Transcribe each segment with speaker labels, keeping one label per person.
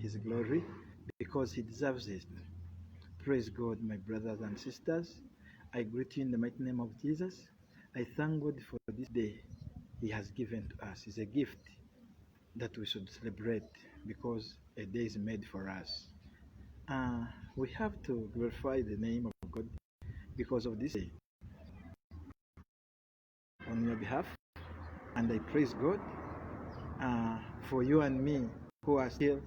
Speaker 1: his glory because he deserves it. Praise God, my brothers and sisters. I greet you in the mighty name of Jesus. I thank God for this day he has given to us. It's a gift that we should celebrate because a day is made for us. We have to glorify the name of God because of this day on your behalf. And I praise God for you and me who are still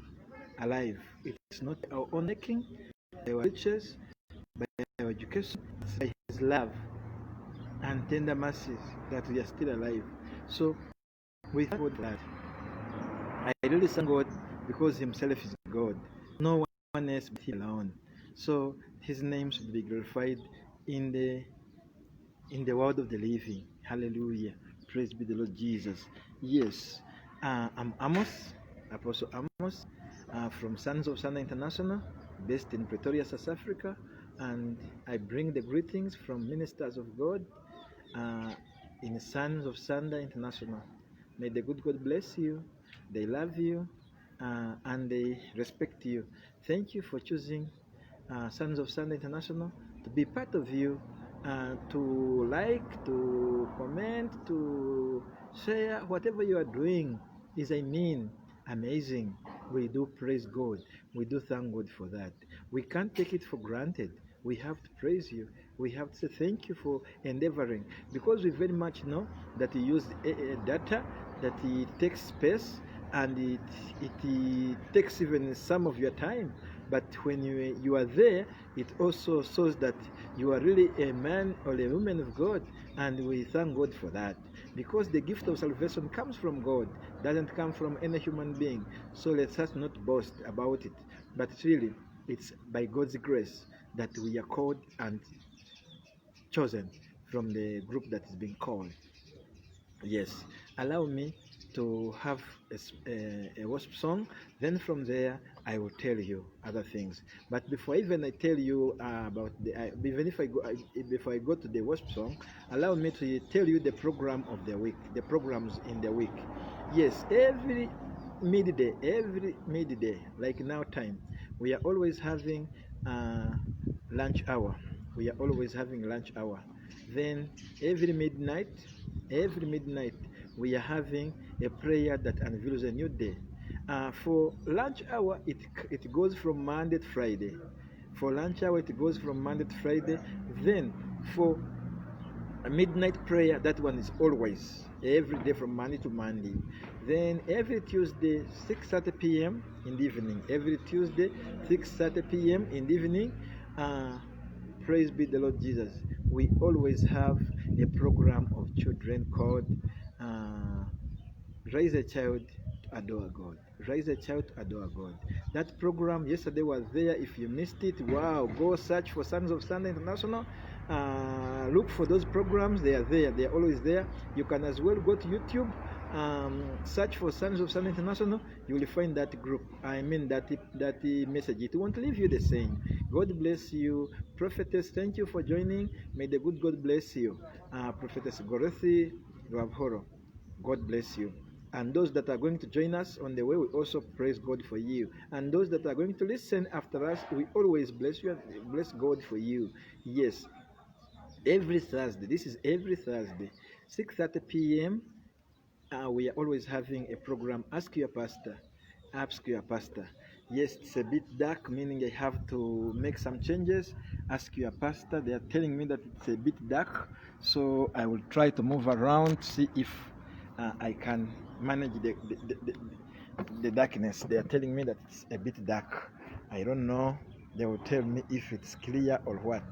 Speaker 1: alive. It's not our own making, by our riches, by our education, it's by His love and tender mercies that we are still alive. So we thank God for that. I really thank God because Himself is God. No one else but Him alone. So His name should be glorified in the world of the living. Hallelujah. Praise be the Lord Jesus. Yes, I'm Amos, Apostle Amos, from Sons of Sunday International, based in Pretoria, South Africa, and I bring the greetings from ministers of God in Sons of Sunday International. May the good God bless you. They love you and they respect you. Thank you for choosing Sons of Sunday International to be part of you, to like, to comment, to share. Whatever you are doing is, amazing. We do praise God. We do thank God for that. We can't take it for granted. We have to praise you. We have to say thank you for endeavoring, because we very much know that you use data, that it takes space, and it takes even some of your time. But when you are there, it also shows that you are really a man or a woman of God, and we thank God for that, because the gift of salvation comes from God, doesn't come from any human being. So let us not boast about it, but really it's by God's grace that we are called and chosen from the group that is being called. Yes, allow me to have a worship song. Then from there, I will tell you other things. But before even I tell you about even if I go, before I go to the worship song, allow me to tell you the program of the week, the programs in the week. Yes, every midday, like now time, we are always having lunch hour. We are always having lunch hour. Then every midnight, we are having a prayer that unveils a new day. For lunch hour, it goes from Monday to Friday. For lunch hour, it goes from Monday to Friday. Then for a midnight prayer, that one is always every day from Monday to Monday. Then every Tuesday, 6:30 p.m. in the evening. Every Tuesday, 6:30 p.m. in the evening. Praise be the Lord Jesus. We always have a program of children called Raise a Child to Adore God. Raise a Child to Adore God. That program yesterday was there. If you missed it, wow, go search for Sons of Sunday International. Look for those programs. They are there. They are always there. You can as well go to YouTube, search for Sons of Sunday International. You will find that group. That message. It won't leave you the same. God bless you. Prophetess, thank you for joining. May the good God bless you. Prophetess Gorothi Rabhoro, God bless you. And those that are going to join us on the way, we also praise God for you. And those that are going to listen after us, we always bless you and bless God for you. Yes, every Thursday. This is every Thursday, 6:30 p.m. We are always having a program. Ask your pastor. Ask your pastor. Yes, it's a bit dark, meaning I have to make some changes. Ask your pastor. They are telling me that it's a bit dark, so I will try to move around, see if I can manage the darkness. They are telling me that it's a bit dark. I don't know. They will tell me if it's clear or what.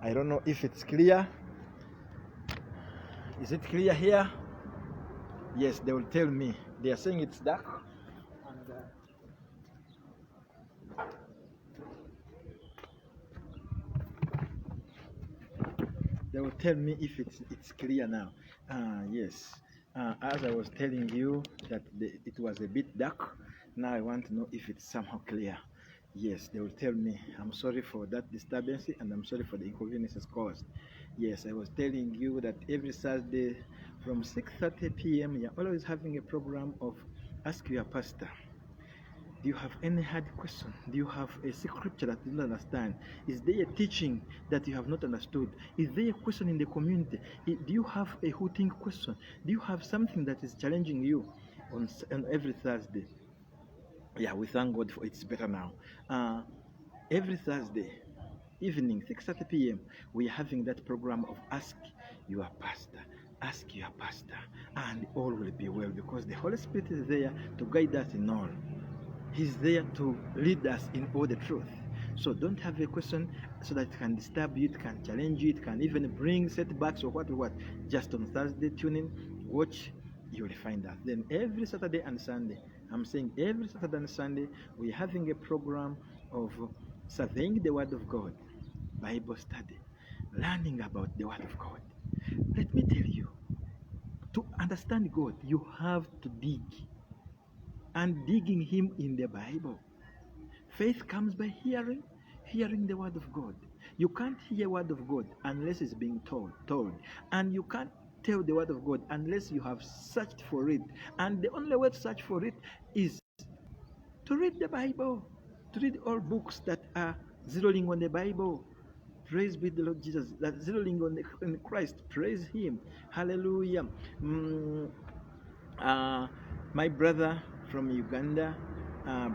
Speaker 1: I don't know if it's clear. Is it clear here? Yes, they will tell me. They are saying it's dark. And, they will tell me if it's clear now. Yes. As I was telling you that it was a bit dark. Now I want to know if it's somehow clear. Yes, they will tell me. I'm sorry for that disturbance, and I'm sorry for the inconveniences caused. Yes, I was telling you that every Saturday from 6:30 p.m. you're always having a program of Ask Your Pastor. Do you have any hard question? Do you have a scripture that you don't understand? Is there a teaching that you have not understood? Is there a question in the community? Do you have a hooting question? Do you have something that is challenging you on every Thursday? Yeah, we thank God for it's better now. Every Thursday evening, 6:30 p.m., we are having that program of Ask Your Pastor. Ask your pastor, and all will be well, because the Holy Spirit is there to guide us in all. He's there to lead us in all the truth. So don't have a question so that it can disturb you, it can challenge you, it can even bring setbacks or what. Just on Thursday, tune in, watch, you will find that. Then every Saturday and Sunday, I'm saying every Saturday and Sunday, we're having a program of surveying the Word of God, Bible study, learning about the Word of God. Let me tell you, to understand God, you have to dig. And digging Him in the Bible. Faith comes by hearing the Word of God. You can't hear Word of God unless it's being told. And you can't tell the Word of God unless you have searched for it. And the only way to search for it is to read the Bible, to read all books that are zeroing on the Bible. Praise be the Lord Jesus. That zeroing on Christ. Praise Him. Hallelujah. My brother from Uganda,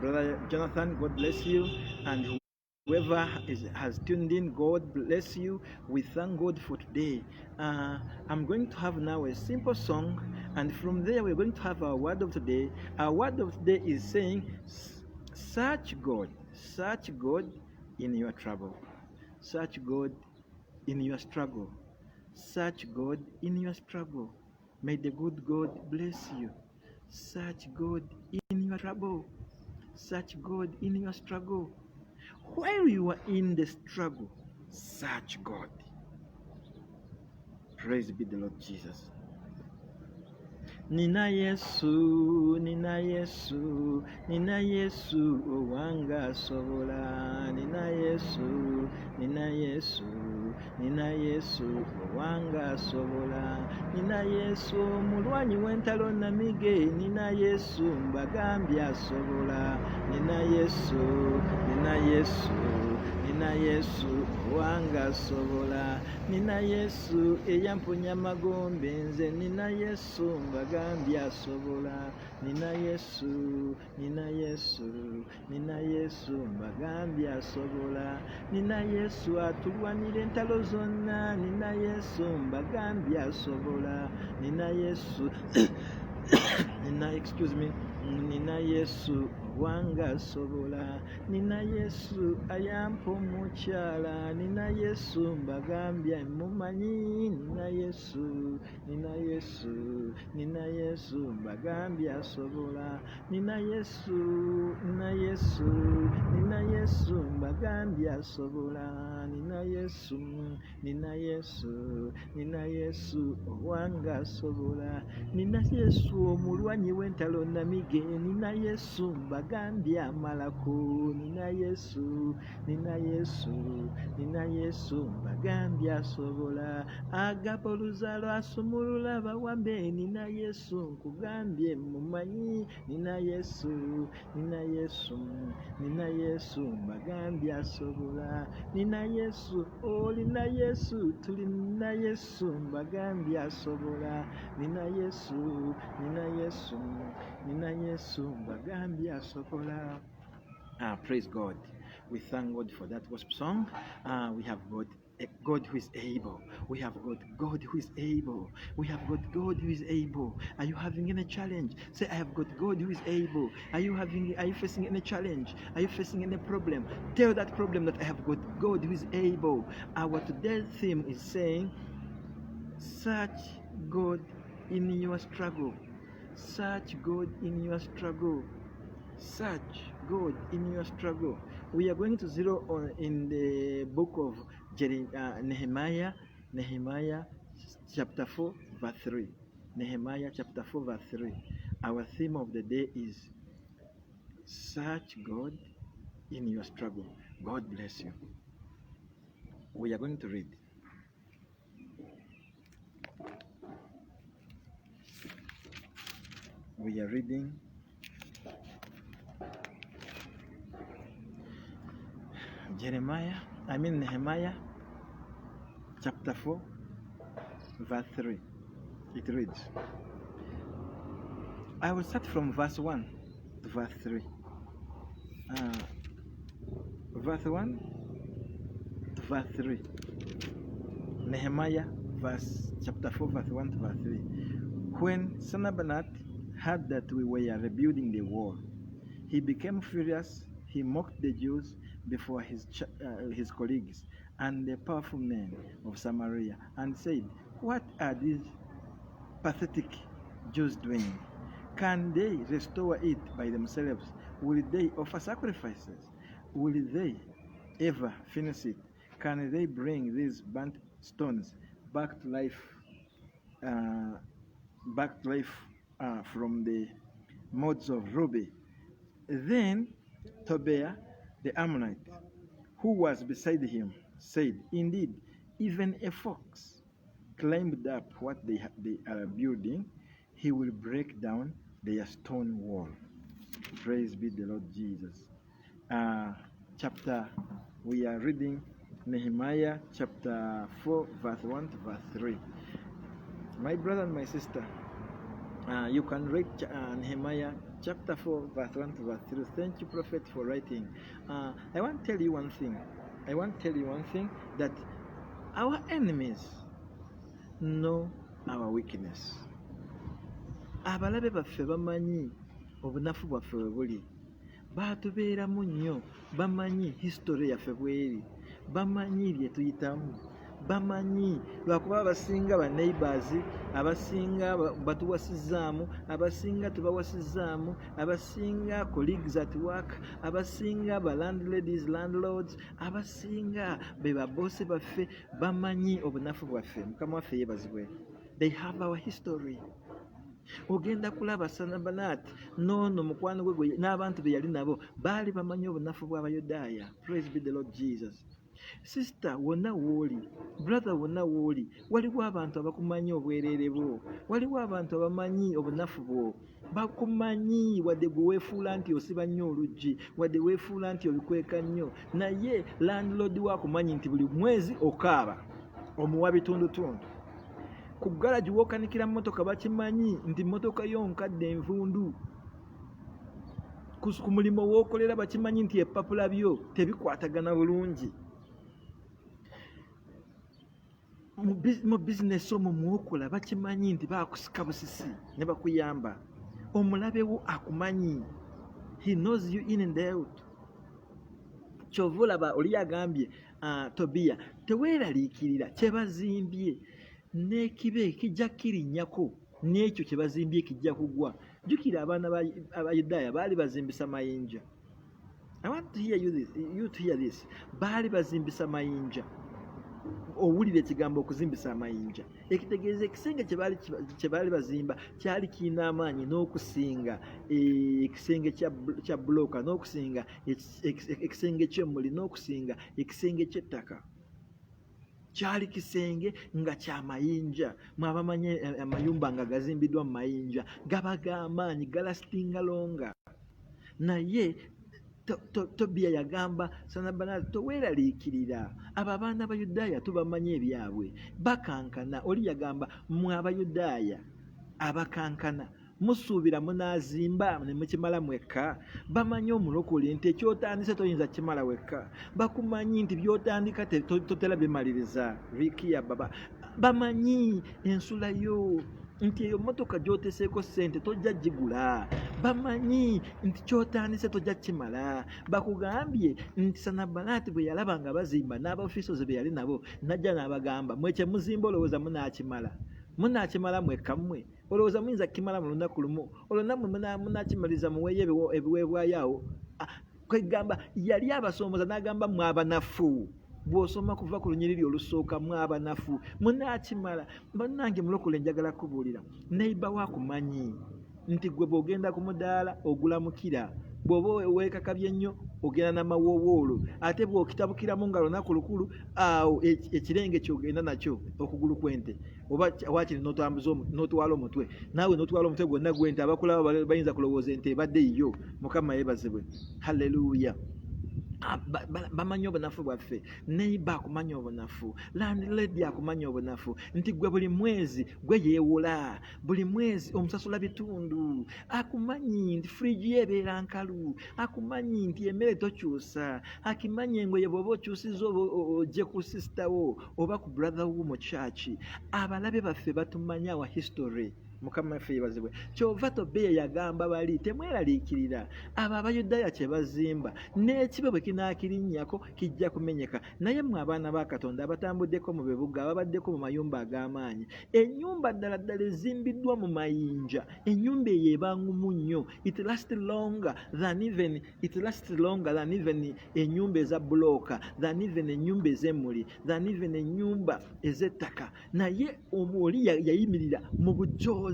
Speaker 1: Brother Jonathan, God bless you. And whoever has tuned in, God bless you. We thank God for today. I'm going to have now a simple song, and from there we're going to have our word of today. Our word of today is saying, search God in your trouble. Search God in your struggle. Search God in your struggle. May the good God bless you. Search God in your trouble. Search God in your struggle. While you are in the struggle, search God. Praise be the Lord Jesus. Nina Yesu, Nina Yesu, Nina Yesu, Owanga Sobola, Nina Yesu, Nina Yesu, Nina Yesu, Owanga Sobola, Nina Yesu, Mulwanyi w'entalo namige, Nina Yesu, Mbagambya Sobola, Nina Yesu, Nina Yesu, Nina Yesu, Owanga Sobola, Nina Yesu, eyamponya magombe nze, Nina Yesu, Mbagambya asobola, Nina Yesu, Nina Yesu, Nina Yesu, Mbagambya asobola, Nina Yesu atulwanira entalo zonna, Nina Yesu, Mbagambya asobola, Nina Yesu, Nina Yesu, Wanga asobola, Nina Yesu ayampa omukyala, Nina Yesu mbagambya mumanyi, Nina Yesu, Nina Yesu, Nina Yesu mbagambya asobola, Nina Yesu, Nina Yesu, Nina Yesu mbagambya asobola, Nina Yesu, Nina Yesu, Nina Yesu Wanga asobola, Nina Yesu omulwanyi w'entalo namige, Nina Yesu mbagambya amalako, Nina Yesu, Nina Yesu, Nina Yesu mbagambya asobola, agaba oluzalo asumulula abawambe, Nina Yesu nkugambye mumanyi, Nina Yesu, Nina Yesu, Nina Yesu mbagambye asobola, Nina Yesu, Nina Yesu, tuli Nina Yesu mbagambye asobola, Nina Yesu, Nina Yesu, Nina Yesu mbagambye asobola. Praise God. We thank God for that gospel song. We have got a God who is able. We have got God who is able. We have got God who is able. Are you having any challenge? Say, I have got God who is able. Are you facing any challenge? Are you facing any problem? Tell that problem that I have got God who is able. Our today's theme is saying, search God in your struggle. Search God in your struggle. Search God in your struggle. We are going to zero on in the book of Nehemiah chapter 4 verse 3. Nehemiah chapter 4 verse 3. Our theme of the day is search God in your struggle. God bless you. We are going to read. We are reading Nehemiah chapter 4 verse 3. It reads, I will start from verse 1 to verse 3. Verse 1 to verse 3. Nehemiah chapter 4 verse 1 to verse 3. When Sanballat heard that we were rebuilding the wall, he became furious. He mocked the Jews before his colleagues and the powerful men of Samaria and said, what are these pathetic Jews doing? Can they restore it by themselves? Will they offer sacrifices? Will they ever finish it? Can they bring these burnt stones back to life from the mods of ruby? Then Tobiah the Ammonite, who was beside him, said, indeed, even a fox climbed up what they are building, he will break down their stone wall. Praise be the Lord Jesus. We are reading Nehemiah chapter 4 verse 1 to verse 3. My brother and my sister, you can read Nehemiah chapter 4 verse 1 to verse 3. Thank you, Prophet, for writing. I want to tell you one thing. That our enemies know our weakness. Abalabe baffe bamanyi obunafu bwaffe bwe buli. Baatubeeramu nnyo, bamanyi history yaffe bweri, bamanyi bye tuyitamu, bamanyi lwakuba abasinga ba neighbors, abasinga batuwasizaamu, abasinga tubawasizaamu, abasinga colleagues at work, abasinga ba landladies, landlords, abasinga be babosi baffe, bamanyi obunafu bwaffe. Mukama waffe yeebazibwe. They have our history. Ogenda kulaba Sanballat nono mukwano gwe n'abantu be yali nabo baali bamanyi obunafu bw'Abayudaaya. Praise be the Lord Jesus. Sister, wonna wooli, brother, wonna wooli, waliwo abantu abakumanyi obwereere bwo, waliwo abantu abamanyi obunafu bwo, bakumanyi wadde gwe weefuula nti osiba nnyo oluggi, wadde weefuula nti obikweka nnyo, naye landlord waakumanyi nti buli mwezi okaaba omuwa bitundutundu. Ku garage w'okanikira mmotoka bakimanyi nti mmotoka yonkadde envundu. Ku mulimu w'okolera bakimanyi nti epapula byo tebikwatagana bulungi. Mu bizinesi omwo mwokola bakimanyi nti baakusika busisi ne bakuyamba. Omulabe wo akumanyi. He knows you in and out. Kyova olaba oli agambye Tobiya, teweeraliikirira kye bazimbye n'ekibe kijja kirinnyako n'ekyo kye bazimbye kijja kugwa. Jjukira abaana Abayudaaya baali bazimbisa mayinja. I want to hear you to hear this. Baali bazimbisa mayinja. Owulira ekigambo okuzimbisa amayinja. Ekitegeeza ekisenge kye baali bazimba kyali kirina amaanyi n'okusinga ekisenge kya bulooka, n'okusinga ekisenge ky'emmuli, n'okusinga ekisenge ky'ettaka. Kyali kisenge nga kya mayinja. Mwabamanyi amayumba nga gazimbiddwa mu mayinja gaba g'amaanyi, galastinga longa. Naye Tobiya yagamba Sanballat, toweeraliikirira. Abo abaana Abayudaaya tubamanyi ebyabwe, bakankana. Oli yagamba mmwe Abayudaaya abakankana musuubira munaazimba ne mukimala mwekka. Bamanyi omulokole nti ekyotandise toyinza kimala wekka. Bakumanyi nti byotandika totera bimaliriza. Rikiya baba bamanyi ensula yo nti eyo mmotoka gy'oteseeko ssente tojja gigula. Bamanyi nti kyotandise tojja kimala. Bakugambye nti Sanballat bwe yalaba nga bazimba n'abaofiisozi be yali nabo najja n'abagamba, mwe kye muzimba olowooza munaakimala mwekka mmwe? Olowooza muyinza kukimala mu lunaku lumu? Olwo nammwe munaakimaliza muweeyo ebiweebwayo awo? Kwegamba yali abasomoza n'agamba mmwe abanafu. Bw'osoma kuva ku lunyiriri olusooka, mmwe abanafu munaakimala. Bannange mulokole, njagala kubuulira, neiba waakumanyi nti gwe bw'ogenda ku mudaala ogula mukira, bw'oba weekakabye ennyo ogenda n'amawoowoolo, ate bw'okitabukiramu nga lunaku lukulu, awo ekirenge ky'ogenda nakyo okugulu kw'ente oba waakiri n'otwala omutwe, naawe n'otwala omutwe gwonna gw'ente. Abakulaba bayinza kulowooza ente ebadde yiyo. Mukama yeebazibwe. Halleluuya. bamanyi obunafu bwaffe, neiba akumanya obunafu, landlady akumanya obunafu nti gwe buli mwezi gwe yeewola, buli mwezi omusasula bitundu, akumanyi nti fridge yeebeera nkalu, akumanyi nti emmere tokyusa, akimanyi engoye bw'oba okyusiza ojje ku sisitawo oba ku brother wo mu kyaki. Abalabe baffe batumanya wa history. Mukama waffe yeebazibwe. Kyova Tobiya yagamba bali temweraliikirira abo Abayudaaya kye bazimba n'ekibe bwe kinaakirinnyako kijja kumenyeka. Naye mmwe abaana ba Katonda abatambuddeko mu bibuga, ababaddeko mu mayumba ag'amaanyi, ennyumba ddala ddala ezimbiddwa mu mayinja, ennyumba eyo eba ngumu nnyo. It lasts longer than even ennyumba eza bulooka, than even ennyumba ez'emmuli, than even ennyumba ez'ettaka. Naye oli yayimirira mu bujoozi,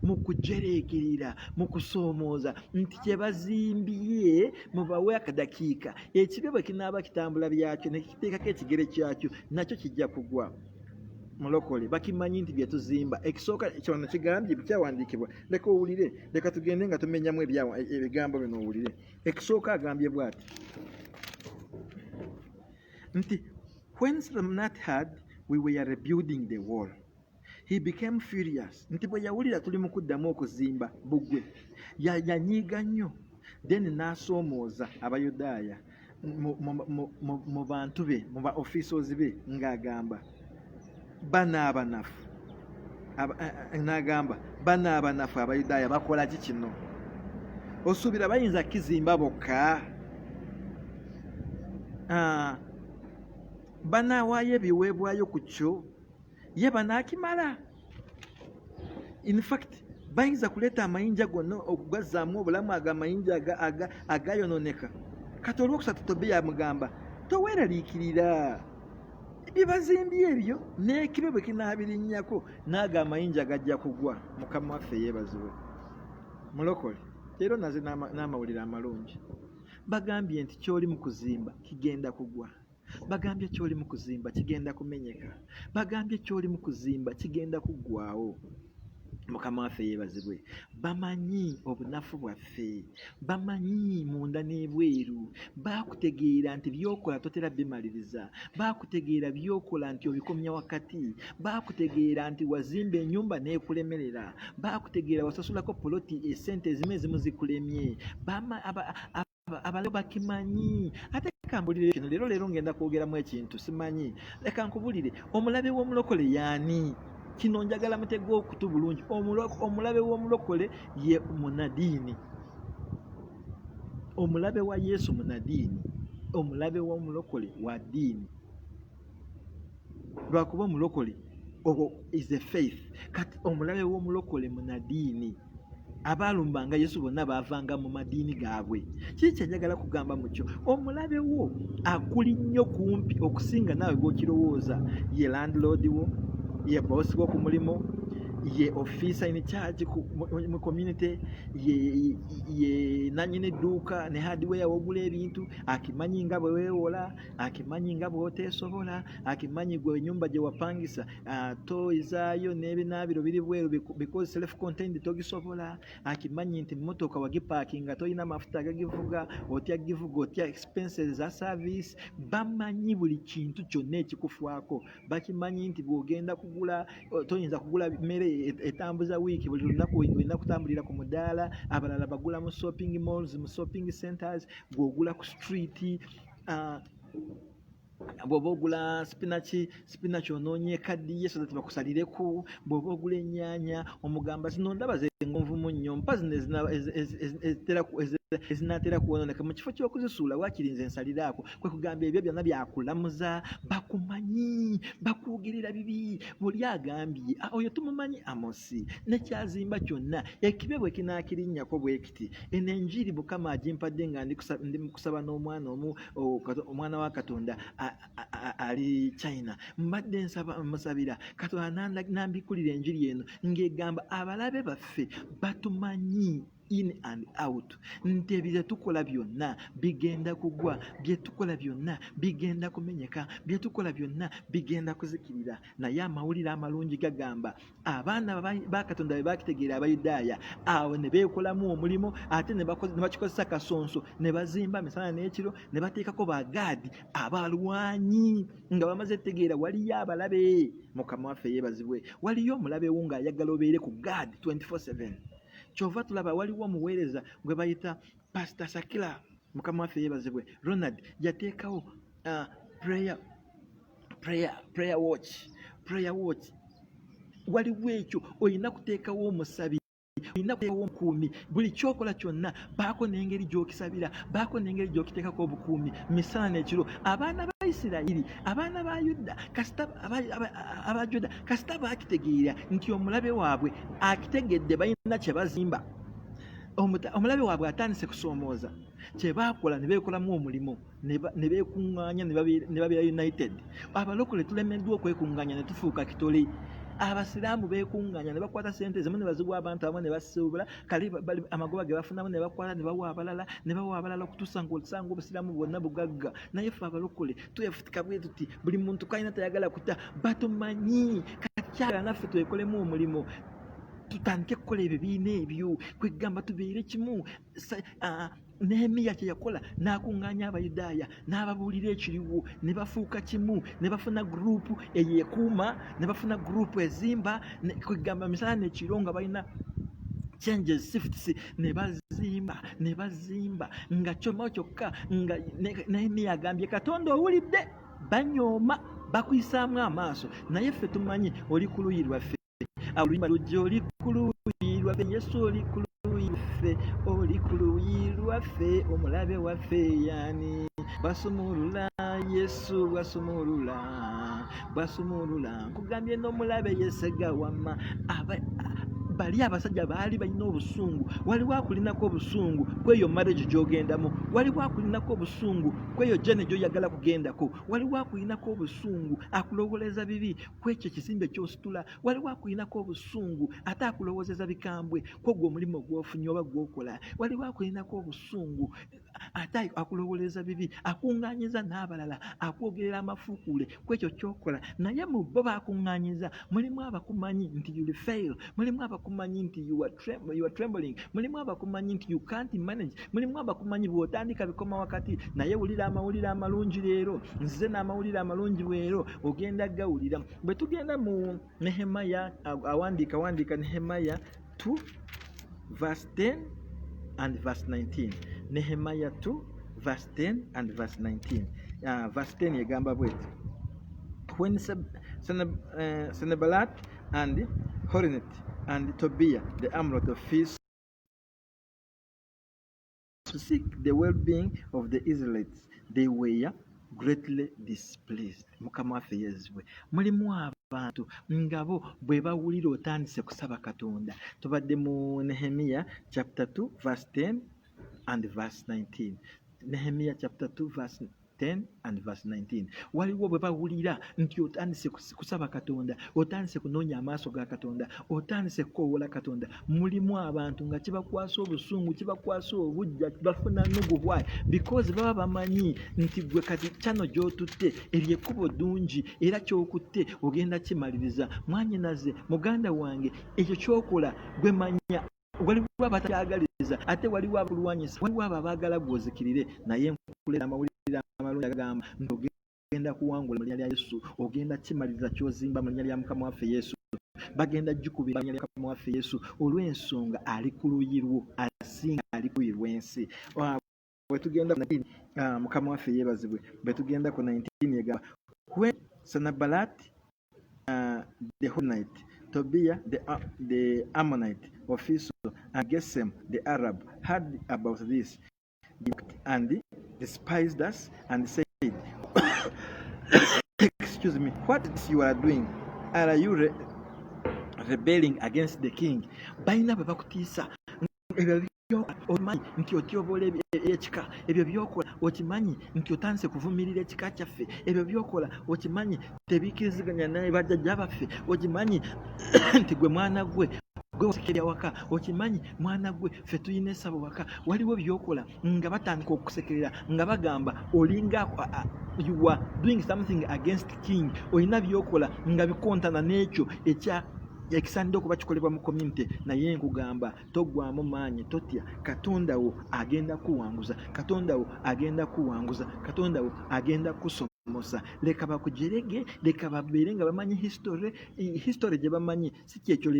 Speaker 1: mu kujereekirira, mu kusoomooza nti kye bazimbye mubawe akadakiika, ekibe bwe kinaaba kitambula byakyo ne kiteekako ekigere kyakyo nakyo kijja kugwa. Mulokole bakimanyi nti bye tuzimba. Ekisooka kyono kigambye kyawandiikibwa, leka owulire, leka tugende nga tumenyamu ebigambo bino owulire. Ekisooka agambye bw'ati nti when Samnat heard we were rebuilding the wall, he became furious. Nti bwe yawulira tuli mu kuddamu okuzimba bbugwe yanyiiga nnyo, then n'asoomooza Abayudaaya mu bantu be, mu ba officials be, ng'agamba banaabanafu Abayudaaya bakola ki kino? Osuubira bayinza kizimba bokka? Banaawaayo ebiweebwayo ku kyo, ye banaakimala. In fact bayinza kuleeta amayinja gonna okugazzaamu obulamu ago amayinja agayononeka. Kati olwokusatu Tobiya amugamba toweeraliikirira bye bazimbye ebyo, n'ekibe bwe kinaabirinnyako n'ago amayinja gajja kugwa. Mukama waffe yeebazibwe. Mulokole leero naze n'amawulire amalungi. Bagambye nti ky'oli mu kuzimba kigenda kugwa. Bagambye ky'oli mu kuzimba kigenda kumenyeka. Bagambye ky'oli mu kuzimba kigenda kuggwaawo. Mukama waffe yeebazibwe. Bamanyi obunafu bwaffe, bamanyi munda n'ebweru, baakutegeera nti by'okola totera bimaliriza, baakutegeera by'okola nti obikomya wakati, baakutegeera nti wazimba ennyumba n'ekulemerera, baakutegeera wasasulako poloti essente ezimu ezimu zikulemye. Abalabe bakimanyi. Ate kambulire kino leero ngenda kwogeramu ekintu simanyi. Leka nkubulire, omulabe w'omulokole y'ani? Kino njagala mutege okutu bulungi. Omulabe w'omulokole ye munadiini. Omulabe wa Yesu munadiini. Omulabe w'omulokole wa ddiini. Lwakuba omulokole is a faith. Kati omulabe w'omulokole munadiini. Abaalumbanga Yesu bonna baavanga mu madiini gaabwe. Kiki kye njagala kugamba mu kyo? Omulabe wo akuli nnyo kumpi okusinga naawe bw'okirowooza. Ye landlord wo, ye boss wo ku mulimu, ye officer in charge mu community, ye nannyini dduuka ne hardware wogula ebintu, akimanyi nga bwe weewola, akimanyi nga bw'oteesobola, akimanyi gwe ennyumba gye wapangisa toyizaayo n'ebinaabiro biri bweru because self-contained togisobola, akimanyi nti emmotoka wagipaakinga tolina mafuta agagivuga, otya givuga, otya expenses za service. Bamanyi buli kintu kyonna ekikufaako. Bakimanyi nti bw'ogenda kugula toyinza kugula mmere etambuza wiiki, buli lunaku olina kutambulira ku mudaala. Abalala bagula mu shopping malls, mu shopping centers, bw'ogula ku street. Bw'oba ogula spinach onoonye kaddiye so that bakusalireko. Bw'oba ogula ennyaanya omugamba zino ndaba zengonvumu nnyo, mpa zino ezinaatera kuwononeka mu kifo ky'okuzisuula wakirinze ensaliraako. Kwe kugamba ebyo byonna byakulamuza. Bakumanyi, bakwogirira bibi. Buli agambye oyo tumumanyi Amosi nekyazimba kyonna ekibe bwe kinaakirinnyako bwe kiti. Eno enjiri Mukama agimpadde nga ndi mu kusaba n'omwana omwana wa Katonda ali China. Mbadde musabira Katonda nambikulira enjiri eno ng'egamba abalabe baffe batumanyi in and out. Nti bye tukola byonna bigenda kugwa, bye tukola byonna bigenda kumenyeka, bye tukola byonna bigenda kuzikirira. Naye amawulire amalungi gagamba abaana ba Katonda bwe bakitegeera Abayudaaya, awo ne beekolamu omulimu ate ne bakikozesa kasonso, ne bazimba misana n'ekiro, ne bateekako bagaadi abalwanyi nga bamaze tegeera waliyo abalabe. Mukama waffe yeebazibwe. Waliyo omulabe wo ng'ayagala obeere ku gaadi 24/7. Kyova tulaba waliwo omuweereza gwe bayita Pastor Sakila, Mukama waffe yeebazibwe, Ronald, yateekawo prayer watch. Waliwo ekyo, olina kuteekawo omusabi, olina kuteekawo omukuumi. Buli kyokola kyonna baako n'engeri gy'okisabira, baako n'engeri gy'okiteekako obukuumi misana n'ekiro. Abaana ba Isirayiri, abaana ba Yuda, aba Juda kasita baakitegeera nti omulabe waabwe akitegedde balina kye bazimba, omulabe waabwe atandise kusoomooza, kye baakola ne beekolamu omulimu, ne beekuŋŋaanya ne babeera united. Abalokole tulemeddwa okwekuŋŋaanya ne tufuuka kitole. Abasiraamu beekuŋŋaanya ne bakwata ssente zimu ne baziwa abantu abamu ne basuubula, kale amagoba ge bafunamu ne bakwata ne bawa abalala okutuusa ng'osanga obusiraamu bwonna bugagga. Naye ffe abalokole twefutika bwe tuti buli muntu kalina tayagala kuta, batumanyi kakyala naffe twekolemu omulimu. Tutandike kukola ebibiina ebyo, kwegamba tubeere kimu. Nehemiya kye yakola n'akuŋŋaanya Abayudaaya n'ababuulira ekiriwo, ne bafuuka kimu, ne bafuna guruupu eyeekuuma, ne bafuna guruupu ezimba, kwegamba misana n'ekiro nga balina changes shifts, ne bazimba nga kyoma kyokka nga Nehemiya agambye Katonda owulidde, banyooma bakuyisaamu amaaso, naye ffe tumanyi oli ku luuyi lwaffe. Oluyimba lujja oli ku luuyi lwaffe, Yesu oli ku luuyi lwaffe, oli ku luuyi lwaffe, omulabe waffe yani basumulula, Yesu basumulula, nkugambye n'omulabe yesega wama. Bali abasajja baali balina obusungu, waliwo akulinako obusungu kweyo marriage gy'ogendamu, waliwo akulinako obusungu kweyo jene gy'oyagala kugendako, waliwo akulinako obusungu akulowoleza bibi kwekyo ekizimbe ky'ositula, waliwo akulinako obusungu ate akulowozeza bikambwe kwogwo omulimu gw'ofunye oba gw'okola, waliwo akulinako obusungu ate akulowoleza bibi, akuŋŋaanyiza n'abalala, akwogerera amafuukuule kwekyo ky'okola. Naye mu bo bakuŋŋaanyiza mulimu abakumanyi nti you will fail, mulimu abakumanyi nti you are trembling, mulimu abakumanyi nti you can't manage, mulimu abakumanyi bw'otandika bikoma wakati. Naye wulira amawulire amalungi leero, nzize n'amawulire amalungi leero, ogenda gawulira. Bwe tugenda mu Nehemiya, awandiika Nehemiya 2 verse 10 and verse 19. Nehemiya 2 verse 10 and verse 19. Verse 10 yegamba bweti, when Sanballat and Horonit and Tobiah the Amorite officials to seek the well-being of the Israelites, they were greatly displeased. Mukama waffe yeezibwe. Mulimu abantu ngabo bwe bawulira otandise kusaba Katonda. Tubadde mu Nehemiya chapter 2 verse 10 and verse 19. Nehemiya chapter 2 verse 10 and verse 19. Waliwo bwe bawulira nti otandise kusaba Katonda, otandise kunoonya amaaso ga Katonda, otandise kukoowoola Katonda, mulimu abantu nga kibakwasa obusungu, kibakwasa obujja, bafuna nugu. Why? Because baba bamanyi nti gwe kati kyano gy'otutte eryekkubo ddungi era ky'okutte ogenda kimaliriza. Mwanyinaze muganda wange, ekyo ky'okola gwe manya. Waliwo abatakyagaliza ate waliwo abalwanyisa, waliwo abaagala gwozikirire. Naye nkuleeta amawulire amalungi agamba nti ogenda kuwangula mu linnya lya Yesu, ogenda kimaliriza ky'ozimba mu linnya lya Mukama waffe Yesu, bagenda jjukubira mu linnya lya Mukama waffe Yesu, olw'ensonga ali ku luuyi lwo asinga ali ku luuyi lw'ensi. Bwe tugenda ku 19, Mukama waffe yeebazibwe, bwe tugenda ku 19 yegamba, when Sanballat the Horonite, Tobiah the Ammonite official, and Gesem the Arab heard about this, and despised us and said, excuse me, what you are doing? Are you rebelling against the king? Baina babakutiisa okimanyi nti otyoboola ekika, ebyo byokola okimanyi nti otandise kuvumirira ekika kyaffe, ebyo byokola okimanyi tebiikiriziganya naye bajjajja baffe, okimanyi nti gwe mwana gwe gwe wasekerya waka okimanyi mwana gwe ffe tuyina essabo waka waliwo byokola nga batandika okusekerera nga bagamba olinga you are doing something against king olina byokola nga bikontana n'ekyo ekisaanidde okuba kikolebwa mu community naye nkugamba toggwamu maanyi totya Katonda wo agenda kuwanguza Katonda wo agenda kuwanguza Katonda wo agenda kusoma leka bakujerege leka babeere nga bamanyi history gye bamanyi si kyekyo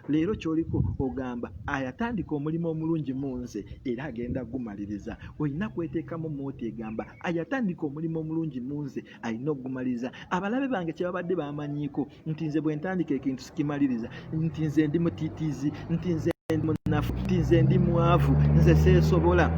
Speaker 1: leero kyoliko ogamba ayatandika omulimu omulungi mu nze era agenda gumaliriza olina kweteekamu mooti egamba ayatandika omulimu omulungi mu nze alina ogumaliriza abalabe bange kye babadde bamanyiiko nti nze bwe ntandika ekintu sikimaliriza nti nze ndi mutiitiizi nti nze ndi munafu nti nze ndi mwavu nze seesobola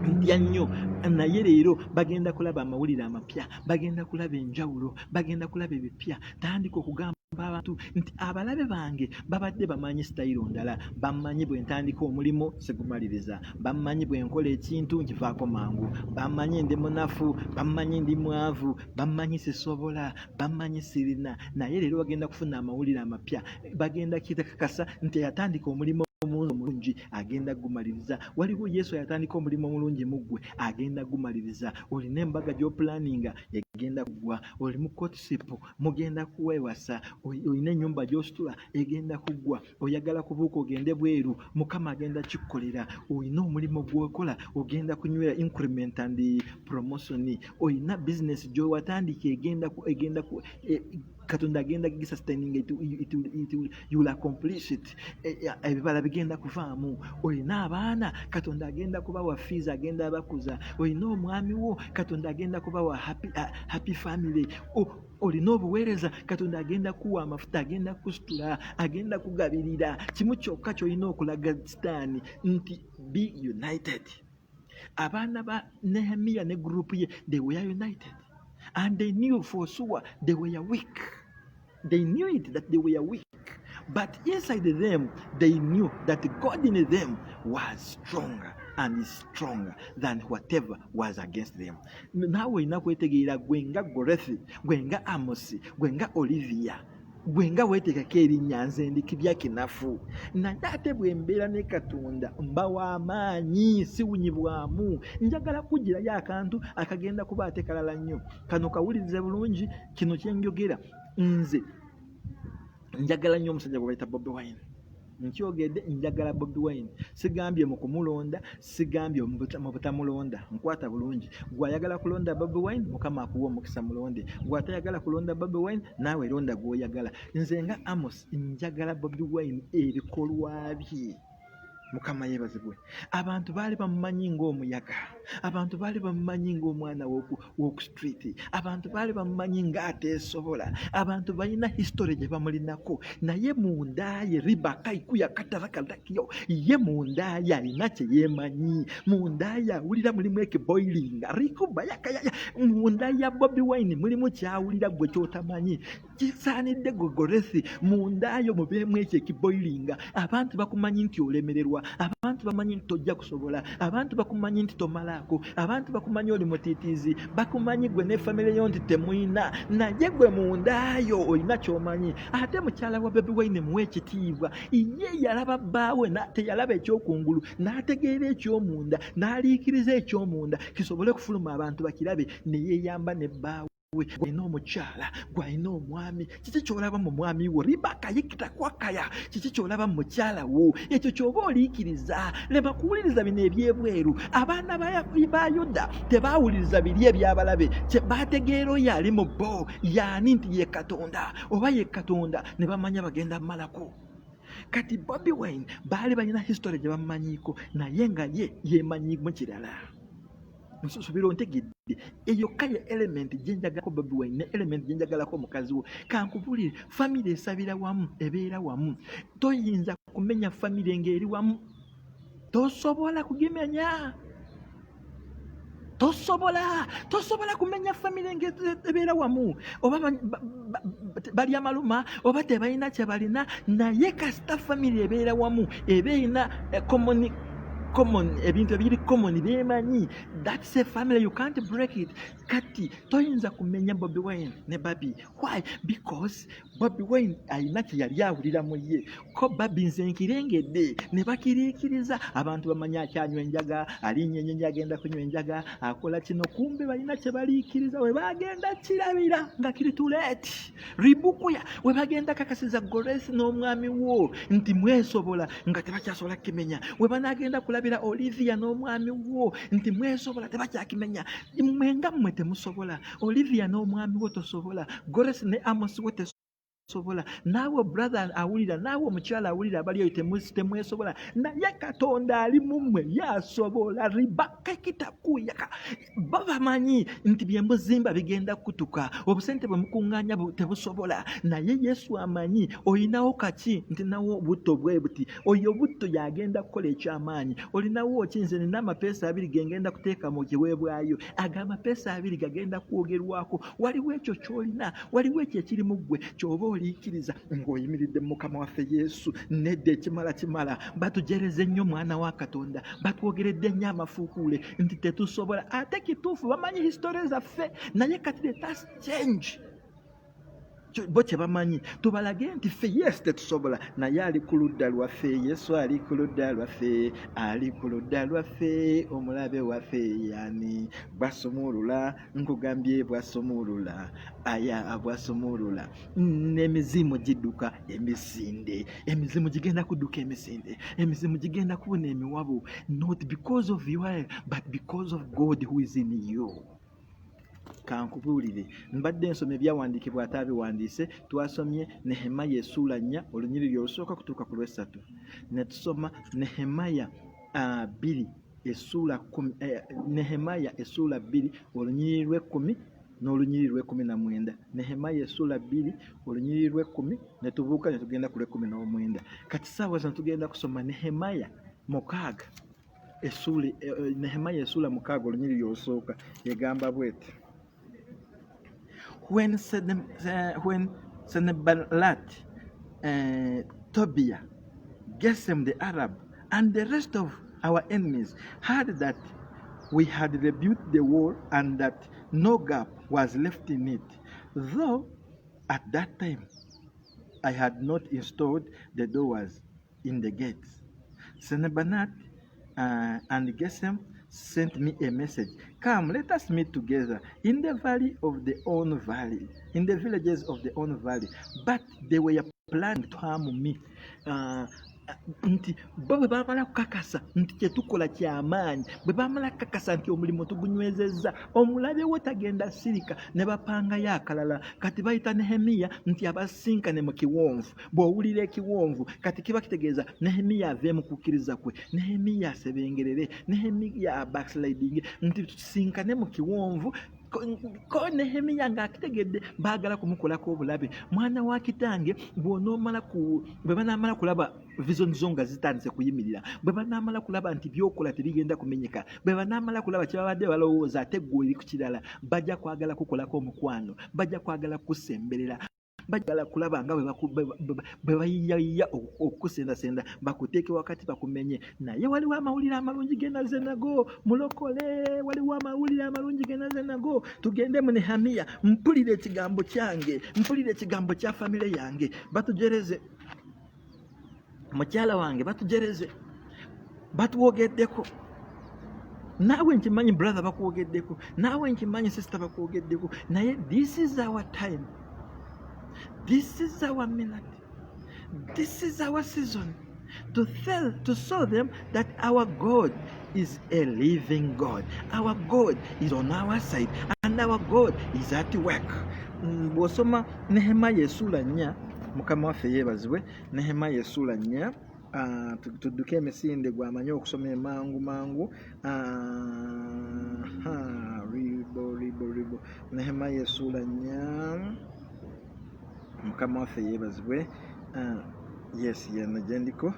Speaker 1: ntya nnyo naye leero bagenda kulaba amawulire amapya bagenda kulaba enjawulo bagenda kulaba ebipya tandika okugamba abantu nti abalabe bange babadde bamanyi sitayiro ndala bamanyi bwe ntandika omulimu segumaliriza bamanyi bwe nkola ekintu nkivaako mangu bamanyi ndi munafu bamanyi ndi mwavu bamanyi sisobola bamanyi sirina naye leero bagenda kufuna amawulire amapya bagenda kitakakasa nti yatandika omulimu omulungi agenda gumaliriza waliwo Yesu yatandika omulimu omulungi muggwe agenda gumaliriza olina embaga gy'opulaninga egenda kugwa oli mu courtship mugenda kuwewasa olina ennyumba gy'ositula egenda kugwa oyagala kubuuka ogende bweru Mukama agenda kikukolera olina omulimu gw'okola ogenda kunywera increment and promotion olina business gy'owatandika egenda Katonda agenda gisustaining it you will accomplish it ebibala bigenda kuvaamu olina abaana Katonda agenda kubawa fees agenda abakuza olina omwami wo Katonda agenda kubawa happy family olina obuweereza Katonda agenda kuwa amafuta agenda kusitula agenda kugabirira kimu kyokka kyolina okulaga sitaani nti be united abaana ba Nehemiah ne group ye they were united and they knew for sure they were weak. They knew it that they were weak. But inside them, they knew that God in them was stronger and is stronger than whatever was against them. Nawe inakwetegeera gwenga Gorethi, gwenga Amosi, gwenga Olivia, gwenga wetekako erinnya nze ndi kibya kinafu naye ate bwe mbeera ne Katonda mbawa amaanyi siwunyibwamu njagala kugirayo akantu akagenda kuba ate kalala nnyo kano kawulirize bulungi kino kyenjogera nze njagala nnyo omusajja gwe bayita Bobi Wine nkyogedde njagala Bobi Wine sigambye mu kumulonda sigambye mu butamulonda nkwata bulungi gwayagala kulonda Bobi Wine Mukama akuwa omukisa mulonde gwatayagala kulonda Bobi Wine naawe londa gw'oyagala nze nga Amos njagala Bobi Wine ebikolwa bye Mukama yeebazibwe abantu baali bamumanyi ng'omuyaga abantu baali bamumanyi ng'omwana w'oku street abantu baali bamumanyi ng'ateesobola abantu balina history gye bamulinako naye mundaye Ribaka ikuya katarakatakyo ye mundaye alina kye yeemanyi mundaye awulira mulimu ekiboilinga rikuba yakayaya mundaye ya Bobi Wine mulimu kyawulira gwe kyotamanyi kisaanidde Gorethi mundaye mubeemu ekyo ekiboilinga abantu bakumanyi nti olemererwa abantu bamanyi nti tojja kusobola abantu bakumanyi nti tomalaako abantu bakumanyi oli mutiitiizi bakumanyi gwe ne famire yo nti temuyina naye gwe mundaayo olina kyomanyi ate mukyala wa Bobi Wine muwe ekitiibwa ye yalaba bbaawe teyalaba ekyokungulu n'ategeera ekyomunda n'aliikiriza ekyomunda kisobole kufuluma abantu bakirabe ne yeeyamba ne bbaawe gwalina omukyala gwalina omwami kiki kyolaba mu mwami wo Ribaka yekitakwakaya kiki kyolaba mu mukyala wo ekyo kyoba oliikiriza leba kuwuliriza bino ebyebweru abaana ba Yuda tebaawuliriza biri ebyabalabe bategeera oyo ali mu bo yaani nti ye Katonda oba ye Katonda ne bamanya bagenda malako kati Bobi Wine baali balina history gye bamumanyiiko naye nga ye yeemanyimu kirala nsusubira ontegedde eyo kaya element gyenjagalako Bobi Wine ne element gyenjagalako omukazi wo kankubulire famire esabira wamu ebeera wamu toyinza kumenya famire ng'eri wamu tosobola kugimenya tosobola kumenya famire ng'ebeera wamu oba bali amaluma oba tebalina kye balina naye kasita famire ebeera wamu eba erina common, ebintu ebiri common bemanyi. That's a family, you can't break it. Kati toyinza kumenya Bobi Wine ne Babi. Why? Because Bobi Wine alina kye yali awulira mu ye, ko Babi nze nkirengedde ne bakiriikiriza. Abantu bamanya akyanywa enjaga, alinnya ennyonyi agenda kunywa enjaga, akola kino, kumbe balina kye baliikiriza. We bagenda kirabira nga kiri too late. Ribukuya we bagenda kakasiza Goresi n'omwami wo nti mwesobola nga tebakyasobola kimenya. We banagenda kulabira Olivia n'omwami wo nti mwesobola tebakyakimenya. Mwenga mmwe temusobola. Olivia n'omwami wo tosobola. Goresi ne Amos wo tesobola. Naawe brother awulira, naawe omukyala awulira abaliyo temwesobola. Naye Katonda ali mu mmwe yasobola. Ribaka kitakuyaka. Babamanyi nti byembuzimba bigenda kutuka. Obusente bwe mukuŋŋaanya tebusobola. Naye Yesu amanyi olinawo kaki nti nawo obutto bwe buti. Oyo obutto yagenda kukola ekyamaanyi. Olinawo ki nze nina amapeesa 2 gengenda kuteeka mu kiweebwayo. Aga amapeesa 2 gagenda kwogerwako. Waliwo ekyo ky'olina, waliwo ekyo ekiri mu ggwe ky'oba oliikiriza ng'oyimiridde mu Mukama waffe Yesu. Nedda ekimala batujereze nnyo mwana wa Katonda, batwogeredde nnyo amafuukuule nti tetusobola. Ate kituufu bamanyi history zaffe, naye kati let us change. Bo kye bamanyi tubalage nti ffe yes tetusobola, naye ali ku ludda lwaffe. Yesu ali ku ludda lwaffe, ali ku ludda lwaffe. Omulabe waffe yani bwasumulula, nkugambye bwasumulula, aya bwasumulula n'emizimu gidduka emisinde. Emizimu gigenda kudduka emisinde, emizimu gigenda kubona emiwabu, not because of you but because of God who is in you. Kankubuulire, mbadde nsoma ebyawandiikibwa ataabiwandiise. Twasomye Nehemiya essula 4 olunyiriri olusooka kutuuka ku lw'esatu, ne tusoma Nehemiya 2 essula 10, Nehemiya essula 2 olunyiriri lw'e10 n'olunyiriri lw'e19. Nehemiya essula 2 olunyiriri lw'e10 ne tubuuka ne tugenda ku lw'e19. Kati saawa zino tugenda kusoma Nehemiya 6 Nehemiya essula 6 olunyiriri olusooka. Egamba bw'eti: When Sanballat, Tobiah, Gesem the Arab, and the rest of our enemies heard that we had rebuilt the wall and that no gap was left in it, though at that time I had not installed the doors in the gates, Sanballat and Gesem sent me a message. Come, let us meet together in the valley of the own valley, in the villages of the own valley. But they were planning to harm me. Nti bwe bamala kukakasa nti kyetukola kyamaanyi, bwe bamala kukakasa nti omulimu tugunywezezza, omulabe wo tagenda sirika, ne bapangayo akalala. Kati bayita Nehemiya nti abasinkane mu kiwonvu. Bw'owulira ekiwonvu kati kiba kitegeeza Nehemiya ave mu kukkiriza kwe, Nehemiya asebengerere, Nehemiya backsliding, nti tusinkane mu kiwonvu. Ko Nehemiya ng'akitegedde baagala kumukolako obulabe. Mwana wa kitange, bwe banaamala kulaba vision zo nga zitandise kuyimirira, bwe banaamala kulaba nti byokola tebigenda kumenyeka, bwe banaamala kulaba kyebabadde balowooza ate ggwe eri ku kirala, bajja kwagala kukolako omukwano, bajja kwagala kusemberera, bajja kulaba nga bwe bayiyayiya okukusendasenda bakuteeke wakati bakumenye. Naye waliwo amawulire amalungi ge naze nago, mulokole, waliwo amawulire amalungi ge naze nago. Tugende mu Nehemiya, mpulire ekigambo kyange, mpulire ekigambo kya famire yange, batujereze. Mukyala wange batujereze, batuwogeddeko. Naawe nkimanyi brother bakuwogeddeko, naawe nkimanyi sister bakuwogeddeko, naye this is our time. This is our minute. This is our season to show them that our God is a living God. Our God is on our side and our God is at work. Bw'osoma Nehemiya essula 4, Mukama waffe yeebazibwe. Nehemiya essula 4, tudduke emisinde gw'amanyi okusoma mangu. Ribo. Nehemiya essula 4, Mukama waffe yeebazibwe. Yes, yena gyendiko.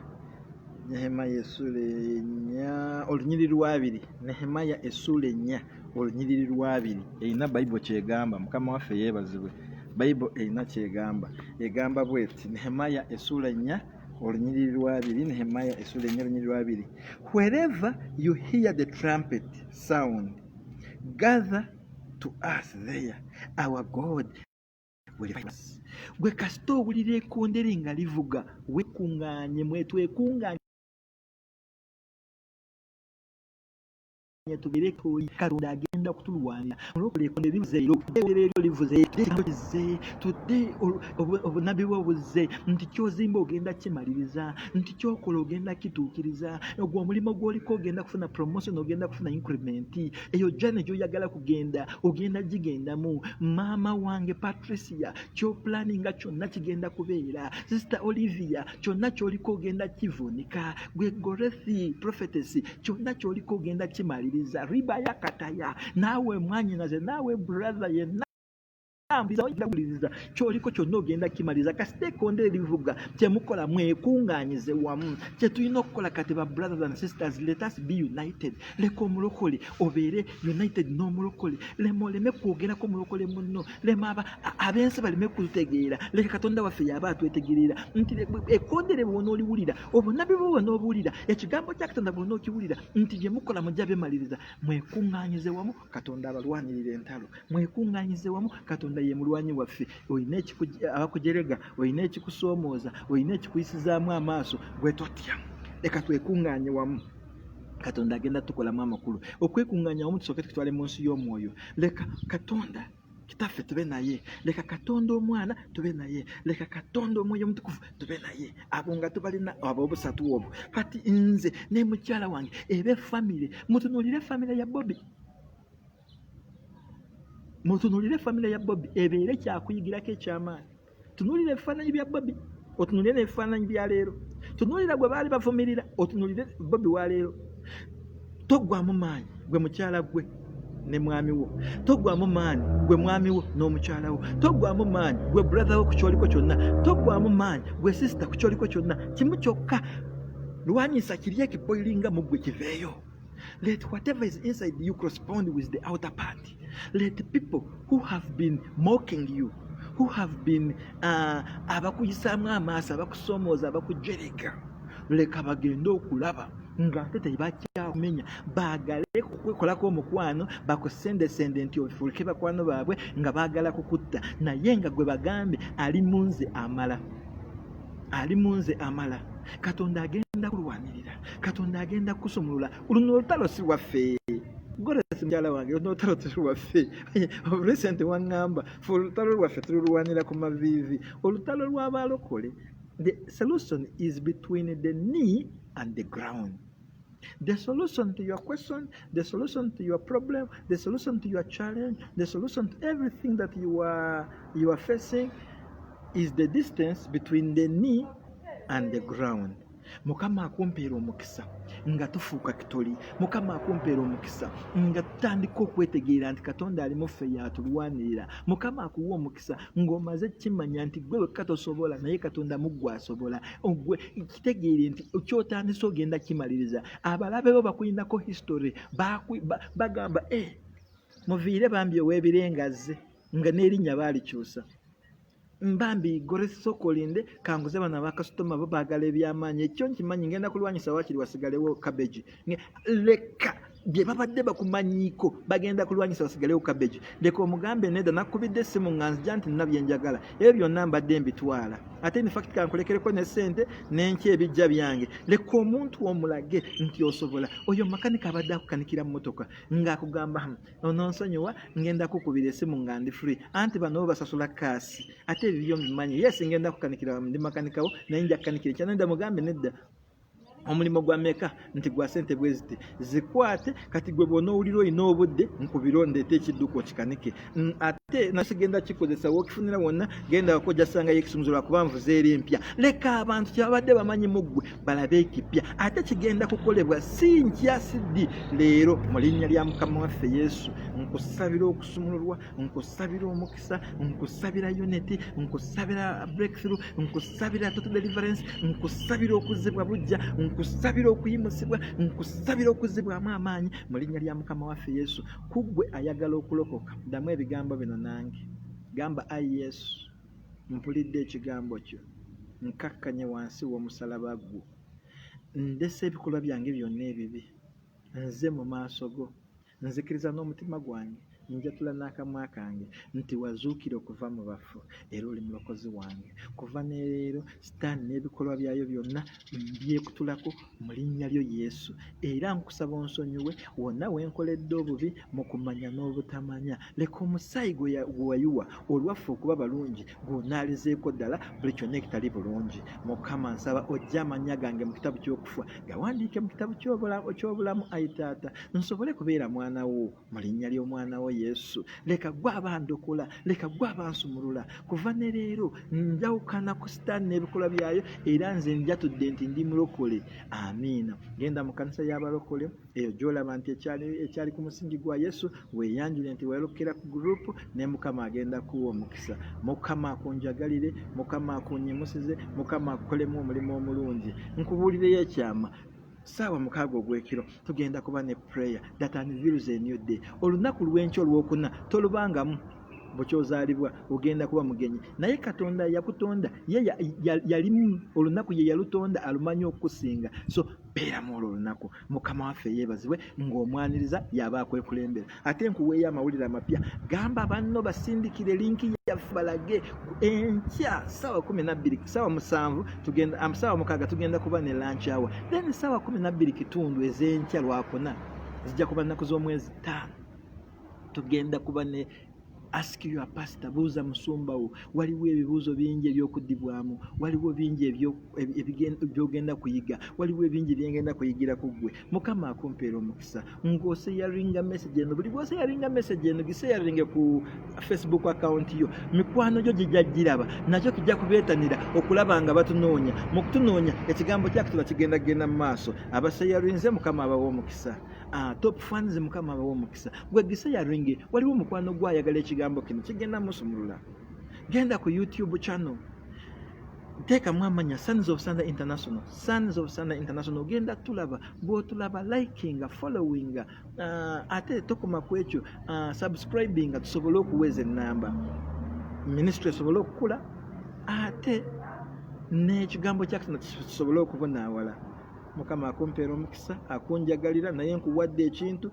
Speaker 1: Nehemiya essula 4 olunyiriri lwa 2. Nehemiya essula 4 olunyiriri lwa 2 erina Bayibuli kyegamba. Mukama waffe yeebazibwe. Bayibuli erina kyegamba. Egamba bweti Nehemiya essula 4 olunyiriri lwa 2 Nehemiah essula 4 olunyiriri lwa 2. Wherever you hear the trumpet sound, gather to us there, our God will find us. Gwe kasita owulira ekkondere nga livuga wekuŋŋaanye, mwetwekuŋŋaanye tugere Katonda agenda kutulwanira. Mulokole ekkonde livuze eryo livuze tudde obunabi bwe buzze nti kyozimba ogenda kimaliriza, nti kyokola ogenda kituukiriza, ogwo omulimu gw'oliko ogenda kufuna promotion, ogenda kufuna increment, eyo jane gy'oyagala kugenda ogenda gigendamu. Maama wange Patricia, ky'opulaninga kyonna kigenda kubeera. Sister Olivia, kyonna ky'oliko ogenda kivuunika. Gwe Gorethi prophetess, kyonna ky'oliko ogenda kimaliriza. Riba ya kataya, nawe mwanyinaze, nawe brother yenna kyoliko kyonna ogenda kimaliza. Kasita ekkonde livuga kyemukola mwekuŋŋaanyize wamu. Kyetulina okukola kati ba brothers and sisters, let us be united. Leka omulokole obeere united n'omulokole. Lema oleme kwogerako omulokole munno, lema ab'ensi baleme kutegeera. Leka Katonda waffe yaba atwetegerera nti ekkondere bw'ona oliwulira, obunabi bwe bw'ona obuwulira, ekigambo kya Katonda bw'ona okiwulira nti bye mukola mujja byemaliriza, mwekuŋŋaanyize wamu, Katonda abalwanirira entalo. Mwekuŋŋaanyize wamu, Katonda ye mulwanyi waffe. Olina abakujerega, olina ekikusoomooza, olina ekikuyisizaamu amaaso, gwe totya. Leka twekuŋŋaanye wamu, Katonda agenda tukolamu amakulu. Okwekuŋŋaanya wamu tusooke tukitwale mu nsi y'omwoyo. Leka Katonda Kitaffe tube naye, leka Katonda Omwana tube naye, leka Katonda Omwoyo Omutukuvu tube naye. Abo nga tubalina abo obusatu obwo. Kati nze ne mukyala wange ebe famire, mutunuulire famire ya Bobby. Mutunuulire famire ya Bobby ebeere kyakuyigirako eky'amaanyi. Tunuulire ebifaananyi bya Bobby, otunuulire n'ebifaananyi bya leero. Tunuulira gwe baali bavumirira, otunuulire Bobby wa leero. Toggwamu maanyi gwe mukyala gwe ne mwami wo. Toggwamu maanyi gwe mwami wo n'omukyala wo. Toggwamu maanyi gwe brother wo ku kyoliko kyonna. Toggwamu maanyi gwe sister ku kyoliko kyonna. Kimu kyokka, lwanyisa kiri ekiboilinga mu ggwe kiveeyo. Let whatever is inside you correspond with the outer part. Let the people who have been mocking you, who have been abakuyisaamu amaaso, abakusoomooza, abakujereka, leka bagende okulaba nga ate tebakyakumenya, baagale kukwekolako omukwano, bakusendesende nti ofuuke bakwano baabwe nga baagala kukutta, naye nga gwe bagambe ali munze amala. Ali munze amala. Katonda agenda kulwanirira, Katonda agenda kusumulula. Luno olutalo si lwaffe. Goresi mukyala wange, luno olutalo si lwaffe. Recent waŋŋamba fe olutalo lwaffe tululwanira ku maviivi. Olutalo lw'abalokole, the solution is between the knee and the ground. The solution to your question, the solution to your problem, the solution to your challenge, the solution to everything that you are facing is the distance between the knee and the ground. Mukama akumpeera omukisa nga tufuuka kitoli. Mukama akumpeera omukisa nga tutandika okwetegeera nti Katonda ali muffe y'atulwanirira. Mukama akuwa omukisa ng'omaze kimanya nti gwe wekka tosobola, naye Katonda muggwe asobola. Ogwe kitegeere nti kyotandise ogenda kimaliriza. Abalabe bo bakulinako history, bagamba muviire bambi ow'ebirengaze nga n'erinnya baalikyusa. Mbambi Goresi Sokolinde kanguze bano abakasitoma bo baagala ebyamaanyi. Ekyo nkimanyi, ngenda kulwanyisa wakiri wasigalewo cabbage. Leka bye babadde bakumanyiiko bagenda kulwanyisa wasigalewo cabbage. Leka omugambe nedda nakubidde essimu nga nzija nti nina bye njagala. Ebyo byonna mbadde mbitwala. Ate in fact kankulekereko ne ssente n'enkya ebijja byange. Leka omuntu omulage nti osobola. Oyo makanika abadde akukanikira mu motoka ng'akugamba ononsonyiwa ngenda kukubira essimu nga ndi free. Anti bano basasula kaasi. Ate ebyo mbimanyi. Yes, ngenda kukanikira ndi makanikawo naye nja kukanikira ekya. Nedda mugambe nedda. Omulimu gwa meka nti gwa ssente bwe ziti zikwate, kati gwe bw'ona owulira olina obudde nkubiro ndeeta ekidduka okikanike. Ate nasigenda kikozesa wookifunira wonna genda wakojja sanga yekisumuzo lwakuba nvuzeera empya. Leka abantu kyabadde bamanyi mu ggwe balabe ekipya. Ate kigenda kukolebwa si nkya siddi leero mu linnya lya Mukama waffe Yesu. Nkusabira okusumululwa, nkusabira omukisa, nkusabira unity, nkusabira breakthrough, nkusabira total deliverance, nkusabira okuzzibwa bujja, nkusabira okuyimusibwa, nkusabira okuzzibwamu amaanyi mu linnya lya Mukama waffe Yesu. Kuggwe ayagala okulokoka, ddamu ebigambo bino nange. Gamba, ayi Yesu, mpulidde ekigambo kyo. nkakkanye wansi w'omusalaba gwo, ndese ebikolwa byange byonna ebibi, nze mu maaso go, nzikiriza n'omutima gwange, njatula n'akamwa kange nti wazuukira okuva mu bafu era oli mulokozi wange. Kuva ne leero Sitaani n'ebikolwa byayo byonna mbyekutulako mu linnya lyo Yesu, era nkusaba onsonyiwe wonna wenkoledde obubi mu kumanya n'obutamanya. Leka omusaayi gwe wayiwa olwaffe okuba balungi gw'onaalizeeko ddala buli kyonna ekitali bulungi. Mukama, nsaba ojje amanya gange mu kitabu ky'okufa gawandiike mu kitabu ky'obulamu, Ayi Taata, nsobole kubeera mwana wo mu linnya ly'omwana wo Yesu. Leka gwe abandokola, leka gwe abansumulula. Kuva ne leero njawukana ku Sitaani n'ebikolwa byayo, era nze njatudde nti ndi mulokole. Amiina. Genda mu kanisa y'abalokole eyo gy'olaba nti ekyali ku musingi gwa Yesu, weeyanjule nti weerokera ku gurupu, ne Mukama agenda kuwa omukisa. Mukama akunjagalire, Mukama akunyimusize, Mukama akukolemu omulimu omulungi. Nkubuulireyo ekyama, saawa 6 ogw'ekiro tugenda kuba ne prayer that unveils a new day. Olunaku lw'enkya olwokuna tolubangamu bukyozaalibwa, ogenda kuba mugenyi. Naye Katonda yakutonda, ye yalimu olunaku ye yalutonda alumanyi okukusinga. So beeramu olwo olunaku. Mukama waffe yeebazibwe ng'omwaniriza yaba akwekulembera. Ate nkuweeyo amawulire amapya. Gamba banno basindikire linki yaffe balage enkya saawa 12, saawa 7 tugenda, saawa 6 tugenda kuba ne lunch hour. Then saawa 12 kitundu ez'enkya lwakuna zijja kuba nnaku z'omwezi 5. Tugenda kuba ne Ask your pastor, buuza musumba wo. Waliwo ebibuuzo bingi eby'okuddibwamu, waliwo bingi by'ogenda kuyiga, waliwo ebingi byengenda kuyigira ku ggwe. Mukama akumpeera omukisa. Ng'oseyaringa message eno, buli bw'oseyaringa message eno giseyaringe ku Facebook account yo. Mikwano gyo gijja giraba, nakyo kijja kubeetanira okulaba nga batunoonya. Mu kutunoonya ekigambo kyakutula kigenda kugenda mu maaso. Abaseyarinze Mukama abawa omukisa. Top fans Mukama abawa omukisa. Gwe giseyaringe, waliwo mukwano gw'ayagala ekigambo kino kigenda musumulula. Genda ku YouTube channel, teekamu amanya Sons of Sunday International, Sons of Sunday International. Genda tulaba, bw'otulaba likinga, followinga, ate tokoma ku ekyo, subscribinga tusobole okuweza ennamba, ministry esobole okukula, ate n'ekigambo kyakitona tusobole okubonaawala. Mukama akumpeera omukisa, akunjagalira, naye nkuwadde ekintu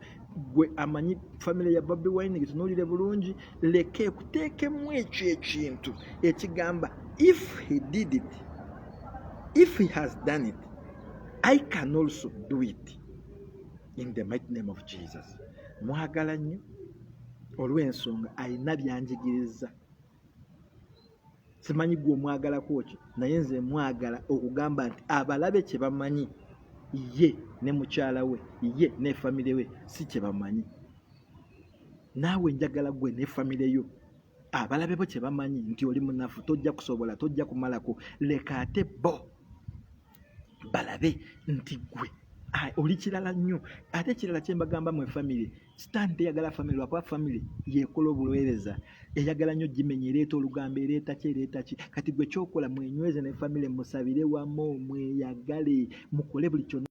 Speaker 1: gwe amanyi family ya Bobi Wine gitunuulire bulungi. Leka ekuteekemu ekyo ekintu ekigamba if he did it, if he has done it, I can also do it in the mighty name of Jesus. Mwagala nnyo olw'ensonga alina byanjigiriza. Simanyi gwe omwagalako ki, naye nze mwagala okugamba nti abalabe kye bamanyi ye ne mukyala we, ye ne famire we si kye bamanyi. Naawe njagala gwe ne famire yo abalabe bo kye bamanyi nti oli munafu, tojja kusobola, tojja kumalako. Leka ate bo balabe nti gwe oli kirala nnyo. Ate kirala kye mbagamba mwe famire, Sitaani teyagala famire lwakuba famire yeekola obuweereza, eyagala nnyo gimenya, ereeta olugambo, ereeta ki. Kati gwe kyokola mwenyweze ne famire, musabire wamu, mweyagale, mukole buli kyonna